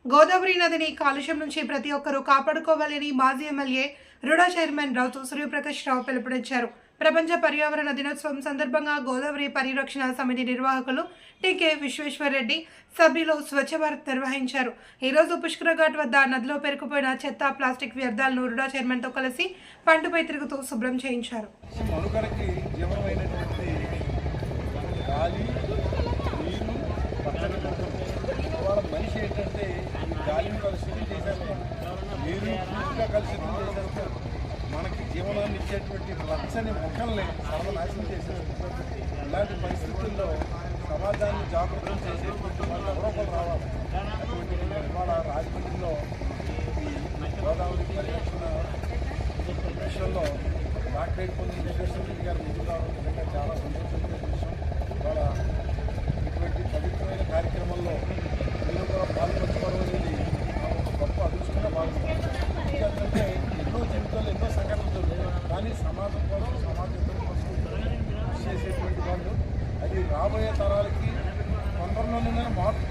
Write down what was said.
గోదావరి నదిని కాలుష్యం నుంచి ప్రతి ఒక్కరూ కాపాడుకోవాలని మాజీ ఎమ్మెల్యే రుడా చైర్మన్ రావు సూర్యప్రకాష్ రావు పిలుపునిచ్చారు. ప్రపంచ పర్యావరణ దినోత్సవం సందర్భంగా గోదావరి పరిరక్షణ సమితి నిర్వాహకులు టీకే విశ్వేశ్వరరెడ్డి సభ్యులు స్వచ్ఛ భారత్ నిర్వహించారు. ఈరోజు పుష్కరఘాట్ వద్ద నదిలో పేరుకుపోయిన చెత్త, ప్లాస్టిక్ వ్యర్థాలను రుడా చైర్మన్తో కలిసి పంటపై తిరుగుతూ శుభ్రం చేయించారు. మనిషి ఏంటంటే గాలిని కలిసి చేశారు, నీరు కలిసి చేశారు, మనకి జీవనాన్ని ఇచ్చేటువంటి రచ్చని మొక్కల్ని సర్వనాశనం చేశారు. ఇలాంటి పరిస్థితుల్లో సమాజాన్ని జాగృతం చేసేటువంటి వాళ్ళు ఎవరో రావాలి. అటువంటి ఇవాళ రాజమండ్రిలో ఈ గోదావరి పరిరక్షణ విషయంలో డాక్టరేట్ పొందిన విశ్వేశ్వరరెడ్డి గారు ముందు రావడం నిజంగా చాలా సంతోషమైన విషయం. ఇవాళ ఇటువంటి పవిత్రమైన కార్యక్రమంలో మీరు కూడా పాల్పంచుకోవడం అనేది ఒక గొప్ప అదృష్టంగా భావిస్తాను. ఎందుకంటే ఎన్నో జీవితాలు ఎన్నో సంఘటనలు జరుగుతాయి, కానీ సమాజం కోసం సమాజం కోసం కృషి చేసేటువంటి వాళ్ళు అది రాబోయే తరాలకి తొందరలోనే మార్పు